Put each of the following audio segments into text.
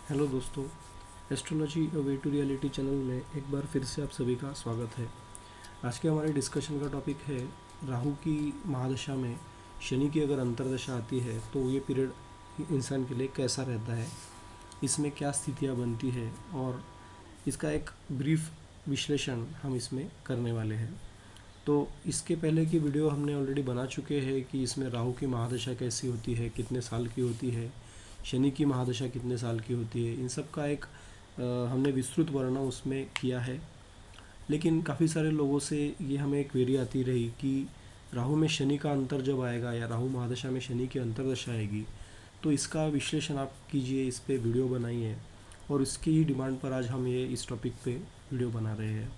Hello दोस्तों, astrology a way to reality channel में एक बार फिर से आप सभी का स्वागत है। आज के हमारे डिस्कशन का टॉपिक है राहु की महादशा में शनि की अगर अंतर्दशा आती है तो ये पीरियड इंसान के लिए कैसा रहता है, इसमें क्या स्थितियाँ बनती है और इसका एक ब्रीफ विश्लेषण हम इसमें करने वाले हैं। तो इसके पहले की वीडियो हमने ऑलरेडी बना चुके हैं कि इसमें राहु की महादशा कैसी होती है, कितने साल की होती है, शनि की महादशा कितने साल की होती है, इन सब का एक हमने विस्तृत वर्णन उसमें किया है। लेकिन काफ़ी सारे लोगों से ये हमें एक क्वेरी आती रही कि राहु में शनि का अंतर जब आएगा या राहु महादशा में शनि की अंतर्दशा आएगी तो इसका विश्लेषण आप कीजिए, इस पर वीडियो बनाइए। और इसकी ही डिमांड पर आज हम ये इस टॉपिक पे वीडियो बना रहे हैं।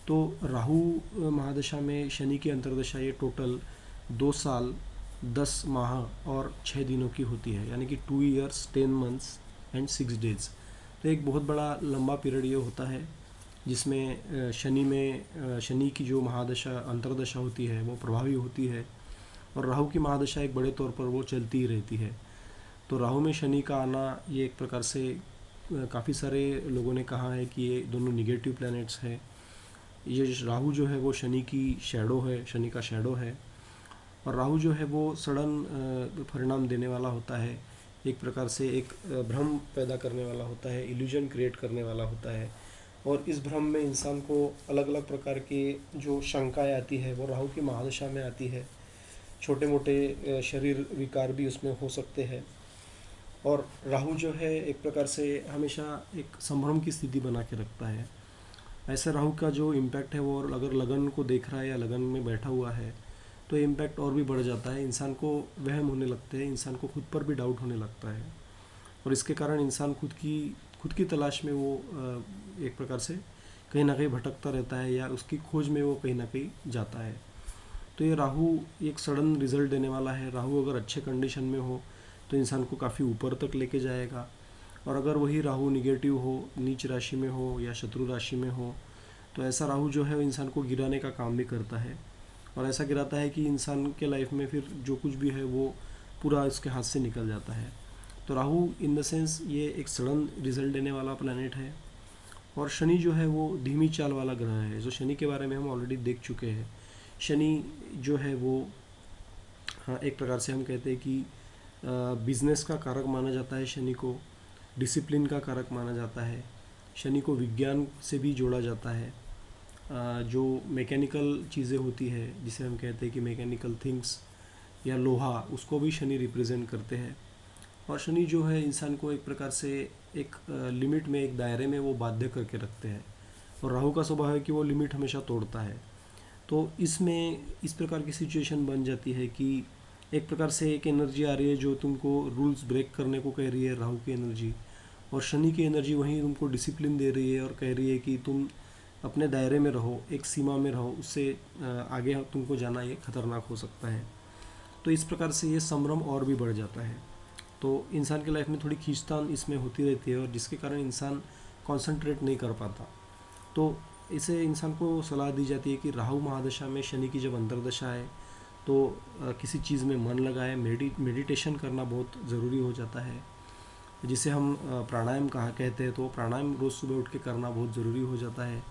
तो राहु महादशा में शनि की अंतर्दशा ये टोटल 2 साल 10 माह और 6 दिनों की होती है, यानी कि 2 years 10 months एंड 6 days। तो एक बहुत बड़ा लंबा पीरियड ये होता है जिसमें शनि की जो महादशा अंतर्दशा होती है वो प्रभावी होती है और राहु की महादशा एक बड़े तौर पर वो चलती ही रहती है। तो राहु में शनि का आना ये एक प्रकार से काफ़ी सारे लोगों ने कहा है कि ये दोनों निगेटिव प्लैनेट्स हैं। ये राहु जो है वो शनि की शैडो है, शनि का शैडो है। और राहु जो है वो सडन परिणाम देने वाला होता है, एक प्रकार से एक भ्रम पैदा करने वाला होता है, इल्यूजन क्रिएट करने वाला होता है। और इस भ्रम में इंसान को अलग अलग प्रकार की जो शंकाएँ आती है वो राहु की महादशा में आती है। छोटे मोटे शरीर विकार भी उसमें हो सकते हैं। और राहु जो है एक प्रकार से हमेशा एक संभ्रम की स्थिति बना के रखता है। ऐसे राहु का जो इम्पैक्ट है वो अगर लगन को देख रहा है या लगन में बैठा हुआ है तो इम्पैक्ट और भी बढ़ जाता है। इंसान को वहम होने लगते हैं, इंसान को खुद पर भी डाउट होने लगता है और इसके कारण इंसान खुद की तलाश में वो एक प्रकार से कहीं ना कहीं भटकता रहता है या उसकी खोज में वो कहीं ना कहीं जाता है। तो ये राहु एक सडन रिजल्ट देने वाला है। राहु अगर अच्छे कंडीशन में हो तो इंसान को काफ़ी ऊपर तक लेके जाएगा, और अगर वही राहु निगेटिव हो, नीच राशि में हो या शत्रु राशि में हो तो ऐसा राहु जो है इंसान को गिराने का काम भी करता है। और ऐसा गिराता है कि इंसान के लाइफ में फिर जो कुछ भी है वो पूरा उसके हाथ से निकल जाता है। तो राहु इन द सेंस ये एक सडन रिजल्ट देने वाला प्लैनेट है। और शनि जो है वो धीमी चाल वाला ग्रह है। जो शनि के बारे में हम ऑलरेडी देख चुके हैं। शनि जो है वो हाँ, एक प्रकार से हम कहते हैं कि बिजनेस का कारक माना जाता है, शनि को डिसिप्लिन का कारक माना जाता है, शनि को विज्ञान से भी जोड़ा जाता है। जो मैकेनिकल चीज़ें होती है जिसे हम कहते हैं कि मैकेनिकल थिंग्स या लोहा, उसको भी शनि रिप्रेजेंट करते हैं। और शनि जो है इंसान को एक प्रकार से एक लिमिट में, एक दायरे में वो बाध्य करके रखते हैं। और राहु का स्वभाव है कि वो लिमिट हमेशा तोड़ता है। तो इसमें इस प्रकार की सिचुएशन बन जाती है कि एक प्रकार से एक एनर्जी आ रही है जो तुमको रूल्स ब्रेक करने को कह रही है, राहु की एनर्जी, और शनि की एनर्जी वहीं तुमको डिसिप्लिन दे रही है और कह रही है कि तुम अपने दायरे में रहो, एक सीमा में रहो, उससे आगे तुमको जाना ये खतरनाक हो सकता है। तो इस प्रकार से ये संभ्रम और भी बढ़ जाता है। तो इंसान की लाइफ में थोड़ी खींचतान इसमें होती रहती है और जिसके कारण इंसान कंसंट्रेट नहीं कर पाता। तो इसे इंसान को सलाह दी जाती है कि राहु महादशा में शनि की जब अंतर्दशा है तो किसी चीज़ में मन लगाए, मेडिटेशन करना बहुत ज़रूरी हो जाता है, जिसे हम प्राणायाम कहते हैं। तो प्राणायाम रोज़ सुबह उठ के करना बहुत ज़रूरी हो जाता है,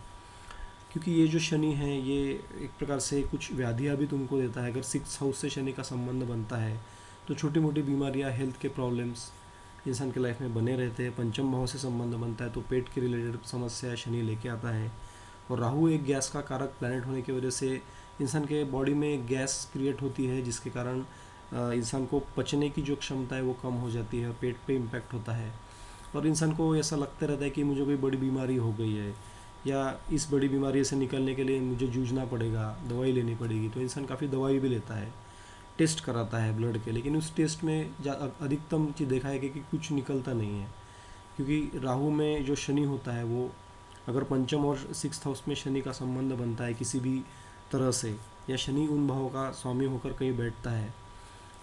क्योंकि ये जो शनि है ये एक प्रकार से कुछ व्याधियाँ भी तुमको देता है। अगर 6th हाउस से शनि का संबंध बनता है तो छोटी मोटी बीमारियाँ, हेल्थ के प्रॉब्लम्स इंसान के लाइफ में बने रहते हैं। पंचम भाव से संबंध बनता है तो पेट के रिलेटेड समस्या शनि लेके आता है। और राहु एक गैस का कारक प्लैनेट होने की वजह से इंसान के बॉडी में गैस क्रिएट होती है, जिसके कारण इंसान को पचने की जो क्षमता है वो कम हो जाती है और पेट पे इम्पैक्ट होता है। और इंसान को ऐसा लगता रहता है कि मुझे कोई बड़ी बीमारी हो गई है या इस बड़ी बीमारी से निकलने के लिए मुझे जूझना पड़ेगा, दवाई लेनी पड़ेगी। तो इंसान काफ़ी दवाई भी लेता है, टेस्ट कराता है ब्लड के, लेकिन उस टेस्ट में अधिकतम चीज़ देखा है कि कुछ निकलता नहीं है। क्योंकि राहु में जो शनि होता है वो अगर पंचम और 6th हाउस में शनि का संबंध बनता है किसी भी तरह से, या शनि उन भावों का स्वामी होकर कहीं बैठता है,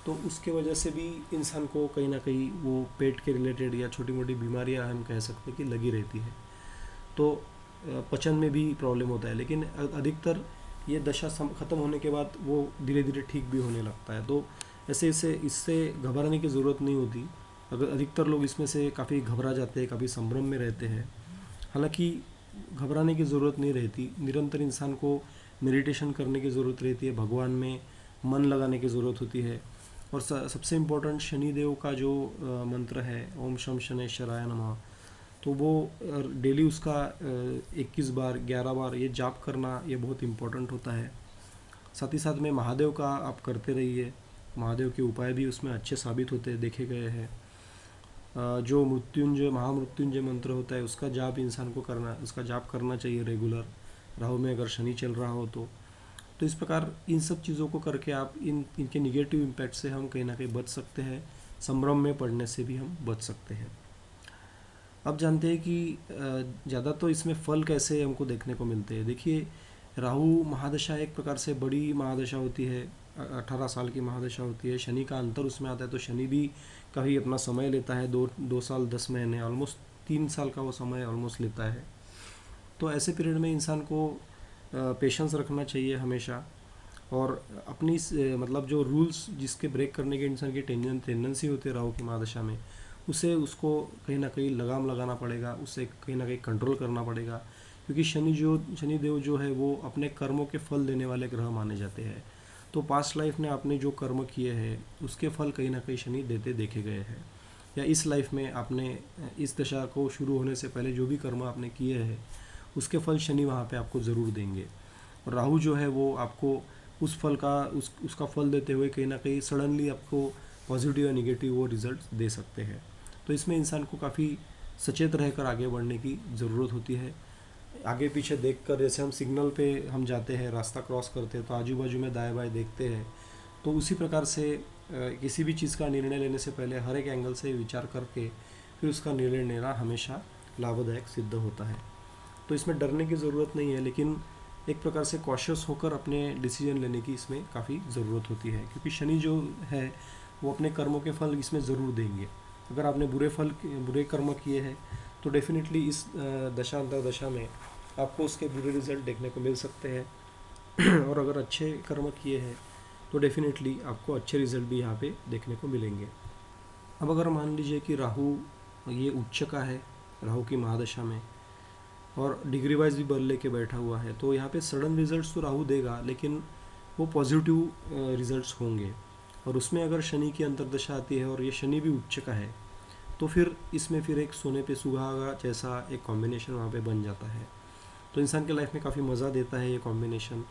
तो उसके वजह से भी इंसान को कहीं ना कहीं वो पेट के रिलेटेड या छोटी मोटी बीमारियां हम कह सकते हैं कि लगी रहती है। तो पचन में भी प्रॉब्लम होता है, लेकिन अधिकतर ये दशा ख़त्म होने के बाद वो धीरे धीरे ठीक भी होने लगता है। तो ऐसे इससे घबराने की ज़रूरत नहीं होती। अगर अधिकतर लोग इसमें से काफ़ी घबरा जाते हैं, काफ़ी संभ्रम में रहते हैं। हालांकि घबराने की ज़रूरत नहीं रहती, निरंतर इंसान को मेडिटेशन करने की ज़रूरत रहती है, भगवान में मन लगाने की ज़रूरत होती है। और सबसे इम्पोर्टेंट शनिदेव का जो मंत्र है, ओम शम शनैश्चराय नमः, तो वो डेली उसका 21 बार 11 बार ये जाप करना ये बहुत इम्पोर्टेंट होता है। साथ ही साथ में महादेव का आप करते रहिए, महादेव के उपाय भी उसमें अच्छे साबित होते देखे गए हैं। जो मृत्युंजय महामृत्युंजय मंत्र होता है उसका जाप इंसान को करना, उसका जाप करना चाहिए रेगुलर, राहु में अगर शनि चल रहा हो तो इस प्रकार इन सब चीज़ों को करके आप इनके निगेटिव इम्पैक्ट से हम कहीं ना कहीं बच सकते हैं, संभ्रम में पड़ने से भी हम बच सकते हैं। अब जानते हैं कि ज़्यादा तो इसमें फल कैसे हमको देखने को मिलते हैं। देखिए, राहु महादशा एक प्रकार से बड़ी महादशा होती है, 18 साल की महादशा होती है। शनि का अंतर उसमें आता है, तो शनि भी कभी अपना समय लेता है, 2 साल 10 महीने, ऑलमोस्ट 3 साल का वो समय ऑलमोस्ट लेता है। तो ऐसे पीरियड में इंसान को पेशेंस रखना चाहिए हमेशा, और अपनी मतलब जो रूल्स जिसके ब्रेक करने के इंसान की टेंडेंसी होती है राहु की महादशा में, उसे उसको कहीं ना कहीं लगाम लगाना पड़ेगा, उसे कहीं ना कहीं कंट्रोल करना पड़ेगा। क्योंकि शनिदेव जो है वो अपने कर्मों के फल देने वाले ग्रह माने जाते हैं। तो पास्ट लाइफ में आपने जो कर्म किए हैं उसके फल कहीं ना कहीं शनि देते देखे गए हैं, या इस लाइफ में आपने इस दशा को शुरू होने से पहले जो भी कर्म आपने किए हैं उसके फल शनि वहाँ पे आपको ज़रूर देंगे। और राहु जो है वो आपको उस फल का उसका फल देते हुए कहीं ना कहीं सडनली आपको पॉजिटिव या निगेटिव वो रिजल्ट दे सकते हैं। तो इसमें इंसान को काफ़ी सचेत रहकर आगे बढ़ने की ज़रूरत होती है। आगे पीछे देखकर, जैसे हम सिग्नल पे हम जाते हैं, रास्ता क्रॉस करते हैं तो आजू बाजू में दाएं बाएं देखते हैं, तो उसी प्रकार से किसी भी चीज़ का निर्णय लेने से पहले हर एक एंगल से विचार करके फिर उसका निर्णय लेना हमेशा लाभदायक सिद्ध होता है। तो इसमें डरने की ज़रूरत नहीं है, लेकिन एक प्रकार से कॉशियस होकर अपने डिसीजन लेने की इसमें काफ़ी ज़रूरत होती है। क्योंकि शनि जो है वो अपने कर्मों के फल इसमें ज़रूर देंगे। अगर आपने बुरे कर्म किए हैं तो डेफिनेटली इस दशा अंतरदशा में आपको उसके बुरे रिजल्ट देखने को मिल सकते हैं और अगर अच्छे कर्म किए हैं तो डेफिनेटली आपको अच्छे रिजल्ट भी यहाँ पे देखने को मिलेंगे। अब अगर मान लीजिए कि राहु ये उच्च का है, राहु की महादशा में, और डिग्री वाइज भी बल लेके बैठा हुआ है, तो यहाँ पे सडन रिजल्ट्स तो राहु देगा, लेकिन वो पॉजिटिव रिजल्ट्स होंगे। और उसमें अगर शनि की अंतर्दशा आती है और ये शनि भी उच्च का है, तो फिर इसमें फिर एक सोने पे सुहागा जैसा एक कॉम्बिनेशन वहाँ पे बन जाता है। तो इंसान के लाइफ में काफ़ी मज़ा देता है ये कॉम्बिनेशन।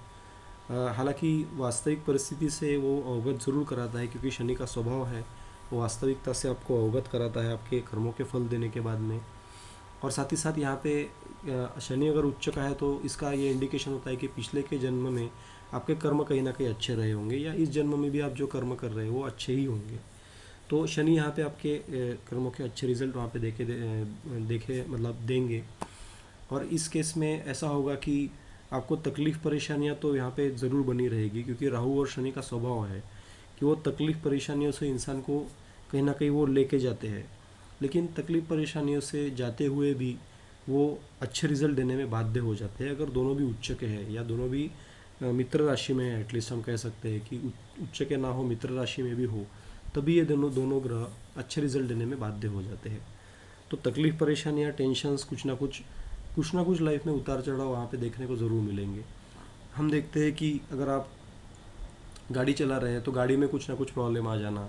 हालांकि वास्तविक परिस्थिति से वो अवगत ज़रूर कराता है, क्योंकि शनि का स्वभाव है वो वास्तविकता से आपको अवगत कराता है आपके कर्मों के फल देने के बाद में। और साथ ही साथ यहाँ पे शनि अगर उच्च का है तो इसका ये इंडिकेशन होता है कि पिछले के जन्म में आपके कर्म कहीं ना कहीं अच्छे रहे होंगे, या इस जन्म में भी आप जो कर्म कर रहे हो वो अच्छे ही होंगे। तो शनि यहाँ पे आपके कर्मों के अच्छे रिजल्ट वहाँ पे देखे मतलब देंगे। और इस केस में ऐसा होगा कि आपको तकलीफ़ परेशानियाँ तो यहाँ पे ज़रूर बनी रहेगी, क्योंकि राहु और शनि का स्वभाव है कि वो तकलीफ़ परेशानियों से इंसान को कहीं ना कहीं वो लेके जाते हैं। लेकिन तकलीफ़ परेशानियों से जाते हुए भी वो अच्छे रिजल्ट देने में बाध्य हो जाते हैं, अगर दोनों भी उच्च के हैं या दोनों भी मित्र राशि में है। एटलीस्ट हम कह सकते हैं कि उच्च के ना हो, मित्र राशि में भी हो, तभी ये दोनों ग्रह अच्छे रिजल्ट देने में बाध्य हो जाते हैं। तो तकलीफ़ परेशानियाँ, टेंशन्स, कुछ ना कुछ लाइफ में उतार चढ़ाव वहाँ पे देखने को ज़रूर मिलेंगे। हम देखते हैं कि अगर आप गाड़ी चला रहे हैं तो गाड़ी में कुछ ना कुछ प्रॉब्लम आ जाना,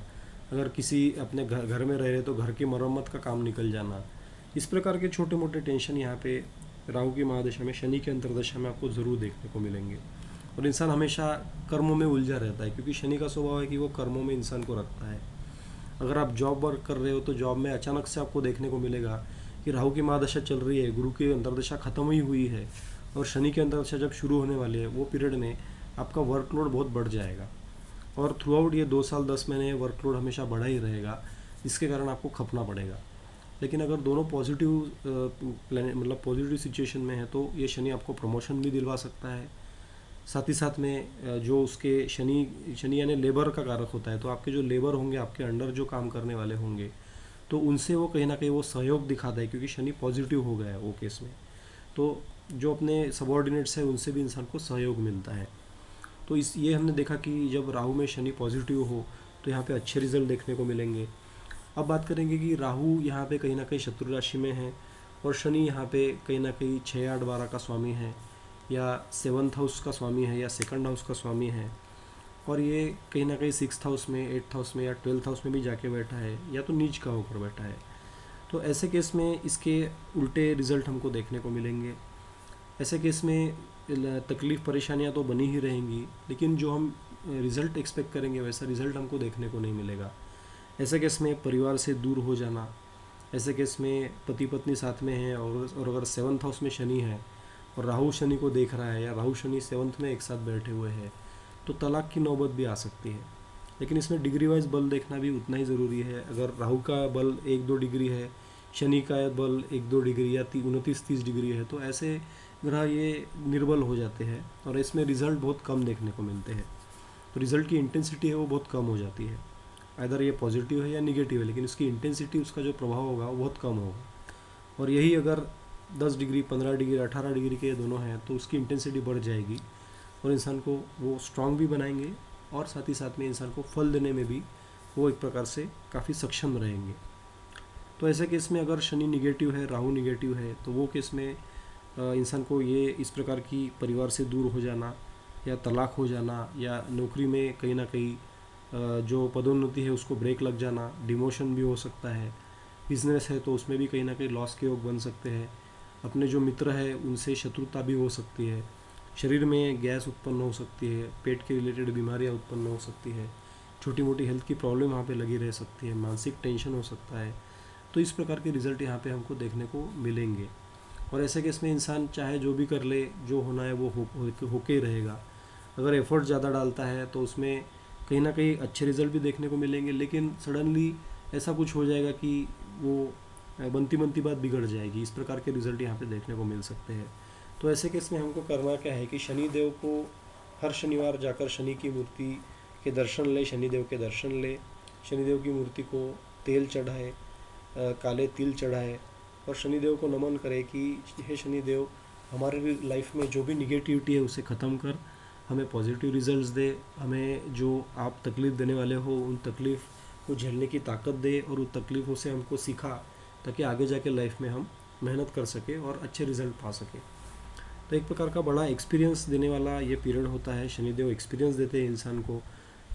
अगर किसी अपने घर में रह रहे तो घर की मरम्मत का काम निकल जाना, इस प्रकार के छोटे मोटे टेंशन यहाँ पे राहु की महादशा में, शनि के अंतर्दशा में आपको ज़रूर देखने को मिलेंगे। और इंसान हमेशा कर्मों में उलझा रहता है, क्योंकि शनि का स्वभाव है कि वो कर्मों में इंसान को रखता है। अगर आप जॉब वर्क कर रहे हो तो जॉब में अचानक से आपको देखने को मिलेगा कि राहु की महादशा चल रही है, गुरु की अंतर्दशा खत्म ही हुई है और शनि की अंतर्दशा जब शुरू होने वाली है, वो पीरियड में आपका वर्कलोड बहुत बढ़ जाएगा। और थ्रू आउट ये 2 साल 10 महीने वर्कलोड हमेशा बढ़ा ही रहेगा, जिसके कारण आपको खपना पड़ेगा। लेकिन अगर दोनों पॉजिटिव मतलब पॉजिटिव सिचुएशन में है तो ये शनि आपको प्रमोशन भी दिलवा सकता है। साथ ही साथ में जो उसके शनि यानी लेबर का कारक होता है, तो आपके जो लेबर होंगे, आपके अंडर जो काम करने वाले होंगे, तो उनसे वो कहीं ना कहीं वो सहयोग दिखाता है, क्योंकि शनि पॉजिटिव हो गया है वो केस में। तो जो अपने सबॉर्डिनेट्स है उनसे भी इंसान को सहयोग मिलता है। तो ये हमने देखा कि जब राहु में शनि पॉजिटिव हो तो यहाँ पे अच्छे रिजल्ट देखने को मिलेंगे। अब बात करेंगे कि राहु यहाँ पे कहीं ना कहीं शत्रु राशि में है और शनि यहाँ पे कहीं ना कहीं 6, 8, 12 का स्वामी है, या 7th हाउस का स्वामी है, या 2nd हाउस का स्वामी है, और ये कहीं ना कहीं 6th हाउस में, 8th हाउस में या 12th हाउस में भी जाके बैठा है, या तो नीच का होकर बैठा है। तो ऐसे केस में इसके उल्टे रिज़ल्ट हमको देखने को मिलेंगे। ऐसे केस में तकलीफ़ परेशानियां तो बनी ही रहेंगी, लेकिन जो हम रिज़ल्ट एक्सपेक्ट करेंगे वैसा रिज़ल्ट हमको देखने को नहीं मिलेगा। ऐसे केस में परिवार से दूर हो जाना, ऐसे केस में पति पत्नी साथ में हैं और अगर 7th हाउस में शनि है और राहु शनि को देख रहा है, या राहु शनि 7th में एक साथ बैठे हुए हैं, तो तलाक की नौबत भी आ सकती है। लेकिन इसमें डिग्री वाइज बल देखना भी उतना ही ज़रूरी है। अगर राहु का बल 1-2 डिग्री है, शनि का बल 1-2 डिग्री या 29-30 डिग्री है, तो ऐसे ग्रह ये निर्बल हो जाते हैं और इसमें रिज़ल्ट बहुत कम देखने को मिलते हैं। तो रिज़ल्ट की इंटेंसिटी है वो बहुत कम हो जाती है। अदर ये पॉजिटिव है या निगेटिव है, लेकिन उसकी इंटेंसिटी, उसका जो प्रभाव होगा वो बहुत कम होगा। और यही अगर 10 डिग्री, 15 डिग्री, 18 डिग्री के दोनों हैं तो उसकी इंटेंसिटी बढ़ जाएगी और इंसान को वो स्ट्रांग भी बनाएंगे और साथ ही साथ में इंसान को फल देने में भी वो एक प्रकार से काफ़ी सक्षम रहेंगे। तो ऐसे केस में अगर शनि निगेटिव है, राहु निगेटिव है, तो वो केस में इंसान को ये इस प्रकार की परिवार से दूर हो जाना, या तलाक हो जाना, या नौकरी में कहीं ना कहीं जो पदोन्नति है उसको ब्रेक लग जाना, डिमोशन भी हो सकता है। बिजनेस है तो उसमें भी कहीं ना कहीं लॉस के योग बन सकते हैं। अपने जो मित्र है उनसे शत्रुता भी हो सकती है। शरीर में गैस उत्पन्न हो सकती है, पेट के रिलेटेड बीमारियां उत्पन्न हो सकती है, छोटी मोटी हेल्थ की प्रॉब्लम वहाँ पे लगी रह सकती है, मानसिक टेंशन हो सकता है। तो इस प्रकार के रिज़ल्ट यहाँ पे हमको देखने को मिलेंगे। और ऐसे केस में इंसान चाहे जो भी कर ले, जो होना है वो होके ही रहेगा। अगर एफर्ट ज़्यादा डालता है तो उसमें कहीं ना कहीं अच्छे रिज़ल्ट भी देखने को मिलेंगे, लेकिन सडनली ऐसा कुछ हो जाएगा कि वो बनती बनती बात बिगड़ जाएगी। इस प्रकार के रिज़ल्ट यहाँ पे देखने को मिल सकते हैं। तो ऐसे केस में हमको करना क्या है कि शनिदेव को हर शनिवार जाकर शनि की मूर्ति के दर्शन ले, शनिदेव के दर्शन ले, शनिदेव की मूर्ति को तेल चढ़ाए, काले तिल चढ़ाए और शनिदेव को नमन करे कि हे शनिदेव, हमारे लाइफ में जो भी निगेटिविटी है उसे ख़त्म कर, हमें पॉजिटिव रिजल्ट्स दे, हमें जो आप तकलीफ़ देने वाले हो उन तकलीफ़ को झेलने की ताकत दे और उन तकलीफ़ों से हमको सिखा, ताकि आगे जाके लाइफ में हम मेहनत कर सके और अच्छे रिजल्ट पा सके। तो एक प्रकार का बड़ा एक्सपीरियंस देने वाला ये पीरियड होता है। शनिदेव एक्सपीरियंस देते हैं इंसान को,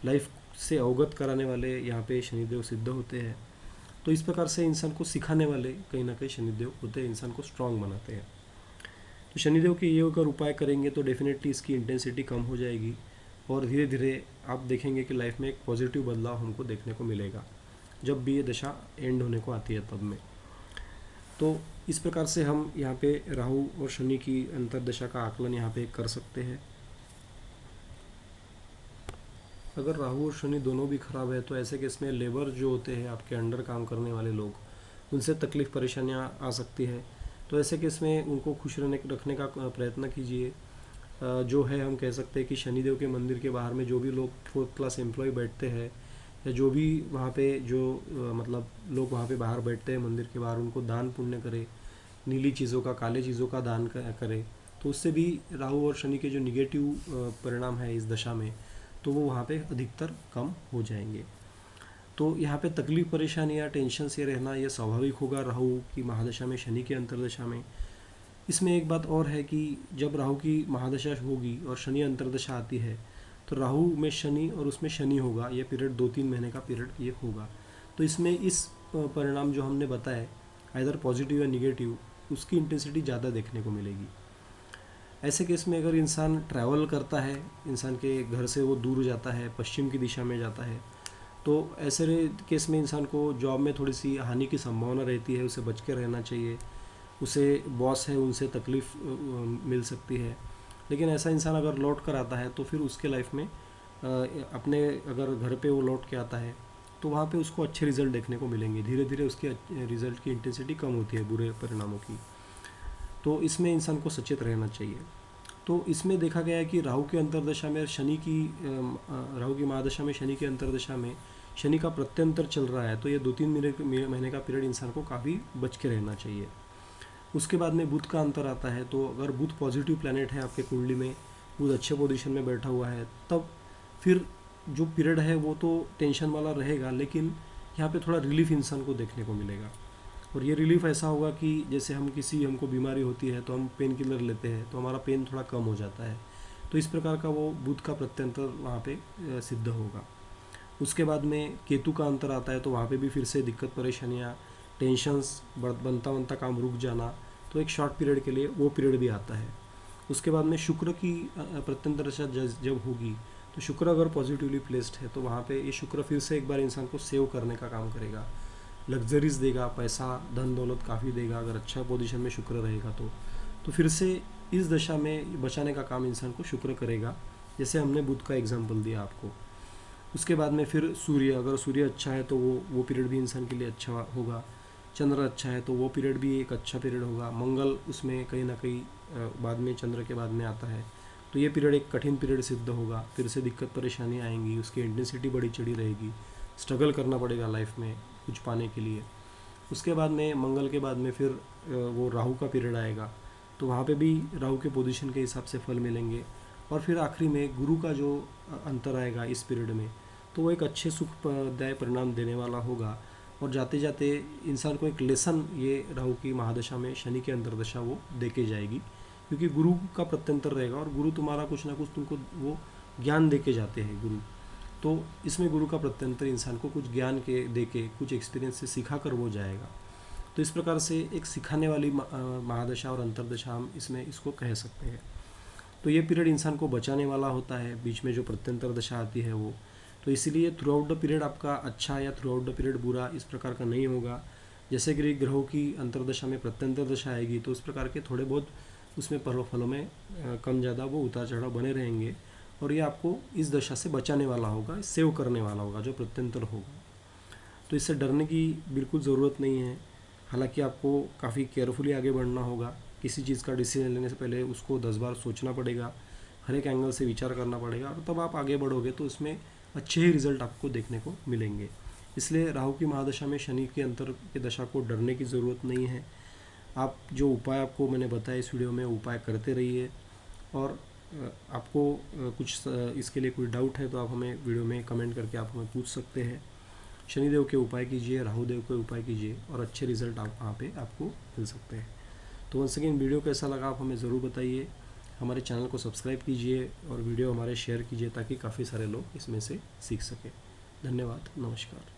लाइफ से अवगत कराने वाले यहाँ पे शनिदेव सिद्ध होते हैं। तो इस प्रकार से इंसान को सिखाने वाले कहीं ना कहीं शनिदेव होते हैं, इंसान को स्ट्रांग बनाते हैं। तो शनिदेव के ये अगर उपाय करेंगे तो डेफिनेटली इसकी इंटेंसिटी कम हो जाएगी और धीरे धीरे आप देखेंगे कि लाइफ में एक पॉजिटिव बदलाव हमको देखने को मिलेगा जब भी ये दशा एंड होने को आती है तब में। तो इस प्रकार से हम यहाँ पे राहु और शनि की अंतर्दशा का आकलन यहाँ पे कर सकते हैं। अगर राहु और शनि दोनों भी खराब है तो ऐसे केस में लेबर जो होते हैं, आपके अंडर काम करने वाले लोग, उनसे तकलीफ़ परेशानियाँ आ सकती है। तो ऐसे केस में उनको खुश रखने का प्रयत्न कीजिए। जो है हम कह सकते हैं कि शनिदेव के मंदिर के बाहर में जो भी लोग 4th क्लास एम्प्लॉय बैठते हैं, या जो भी वहाँ पे जो मतलब लोग वहाँ पे बाहर बैठते हैं मंदिर के बाहर, उनको दान पुण्य करे, नीली चीज़ों का, काले चीज़ों का दान करे, तो उससे भी राहु और शनि के जो निगेटिव परिणाम है इस दशा में, तो वो वहाँ पे अधिकतर कम हो जाएंगे। तो यहाँ पे तकलीफ, परेशानी या टेंशन से रहना ये स्वाभाविक होगा राहु की महादशा में, शनि की अंतर्दशा में। इसमें एक बात और है कि जब राहु की महादशा होगी और शनि अंतर्दशा आती है तो राहु में शनि और उसमें शनि होगा, ये पीरियड 2-3 महीने का पीरियड ये होगा। तो इसमें इस परिणाम जो हमने बताए, आइदर पॉजिटिव या निगेटिव, उसकी इंटेंसिटी ज़्यादा देखने को मिलेगी। ऐसे केस में अगर इंसान ट्रैवल करता है, इंसान के घर से वो दूर जाता है, पश्चिम की दिशा में जाता है, तो ऐसे केस में इंसान को जॉब में थोड़ी सी हानि की संभावना रहती है, उसे बच के रहना चाहिए। उसे बॉस है उनसे तकलीफ़ मिल सकती है। लेकिन ऐसा इंसान अगर लौट कर आता है तो फिर उसके लाइफ में अपने अगर घर पे वो लौट के आता है तो वहाँ पे उसको अच्छे रिज़ल्ट देखने को मिलेंगे। धीरे धीरे उसके रिज़ल्ट की इंटेंसिटी कम होती है बुरे परिणामों की। तो इसमें इंसान को सचेत रहना चाहिए। तो इसमें देखा गया है कि राहु की अंतर्दशा में राहु की महादशा में शनि की अंतर्दशा में शनि का प्रत्यंतर चल रहा है, तो ये 2-3 महीने का पीरियड इंसान को काफ़ी बच के रहना चाहिए। उसके बाद में बुध का अंतर आता है, तो अगर बुध पॉजिटिव प्लैनेट है आपके कुंडली में, बुध अच्छे पोजीशन में बैठा हुआ है, तब फिर जो पीरियड है वो तो टेंशन वाला रहेगा, लेकिन यहाँ पे थोड़ा रिलीफ इंसान को देखने को मिलेगा। और ये रिलीफ ऐसा होगा कि जैसे हमको बीमारी होती है तो हम पेन किलर लेते हैं तो हमारा पेन थोड़ा कम हो जाता है, तो इस प्रकार का वो बुध का प्रत्यंतर वहाँ पे सिद्ध होगा। उसके बाद में केतु का अंतर आता है तो वहाँ पे भी फिर से दिक्कत परेशानियाँ, टेंशन्स, बनता बनता काम रुक जाना, तो एक शॉर्ट पीरियड के लिए वो पीरियड भी आता है। उसके बाद में शुक्र की प्रत्यंतर दशा जब होगी तो शुक्र अगर पॉजिटिवली प्लेस्ड है तो वहाँ पे ये शुक्र फिर से एक बार इंसान को सेव करने का काम करेगा, लग्जरीज देगा, पैसा धन दौलत काफ़ी देगा अगर अच्छा पोजीशन में शुक्र रहेगा तो फिर से इस दशा में बचाने का काम इंसान को शुक्र करेगा, जैसे हमने बुध का एग्जाम्पल दिया आपको। उसके बाद में फिर सूर्य, अगर सूर्य अच्छा है तो वो पीरियड भी इंसान के लिए अच्छा होगा। चंद्र अच्छा है तो वो पीरियड भी एक अच्छा पीरियड होगा। मंगल उसमें कहीं ना कहीं बाद में चंद्र के बाद में आता है, तो ये पीरियड एक कठिन पीरियड सिद्ध होगा, फिर से दिक्कत परेशानी आएंगी, उसकी इंटेंसिटी बड़ी चढ़ी रहेगी, स्ट्रगल करना पड़ेगा लाइफ में कुछ पाने के लिए। उसके बाद में मंगल के बाद में फिर वो राहु का पीरियड आएगा, तो वहाँ पे भी राहु के पोजीशन के हिसाब से फल मिलेंगे। और फिर आखिरी में गुरु का जो अंतर आएगा इस पीरियड में, तो वो एक अच्छे सुखदायी परिणाम देने वाला होगा। और जाते जाते इंसान को एक लेसन ये राहु की महादशा में शनि की अंतर्दशा वो दे के जाएगी, क्योंकि गुरु का प्रत्यंतर रहेगा और गुरु तुम्हारा कुछ ना कुछ तुमको वो ज्ञान दे के जाते हैं गुरु। तो इसमें गुरु का प्रत्यंतर इंसान को कुछ ज्ञान के दे के कुछ एक्सपीरियंस से सिखा कर वो जाएगा। तो इस प्रकार से एक सिखाने वाली महादशा और अंतर्दशा हम इसको कह सकते हैं। तो ये पीरियड इंसान को बचाने वाला होता है, बीच में जो प्रत्यंतर दशा आती है वो। तो इसीलिए थ्रू आउट द पीरियड आपका अच्छा या थ्रू आउट द पीरियड बुरा इस प्रकार का नहीं होगा। जैसे कि ग्रहों की अंतर्दशा में प्रत्यंतर दशा आएगी तो उस प्रकार के थोड़े बहुत उसमें फलों में कम ज़्यादा वो उतार चढ़ाव बने रहेंगे, और ये आपको इस दशा से बचाने वाला होगा, सेव करने वाला होगा जो प्रत्यंतर होगा। तो इससे डरने की बिल्कुल ज़रूरत नहीं है। हालांकि आपको काफ़ी केयरफुली आगे बढ़ना होगा, किसी चीज़ का डिसीजन लेने से पहले उसको 10 बार सोचना पड़ेगा, हर एक एंगल से विचार करना पड़ेगा, और तब आप आगे बढ़ोगे तो उसमें अच्छे ही रिजल्ट आपको देखने को मिलेंगे। इसलिए राहु की महादशा में शनि के अंतर की दशा को डरने की ज़रूरत नहीं है। आप जो उपाय आपको मैंने बताया इस वीडियो में, उपाय करते रहिए। और आपको कुछ इसके लिए कोई डाउट है तो आप हमें वीडियो में कमेंट करके आप हमें पूछ सकते हैं। शनिदेव के उपाय कीजिए, राहुदेव के उपाय कीजिए, और अच्छे रिजल्ट आप वहाँ पे आपको मिल सकते हैं। तो वंस अगेन वीडियो कैसा लगा आप हमें ज़रूर बताइए। हमारे चैनल को सब्सक्राइब कीजिए और वीडियो हमारे शेयर कीजिए ताकि काफ़ी सारे लोग इसमें से सीख सकें। धन्यवाद, नमस्कार।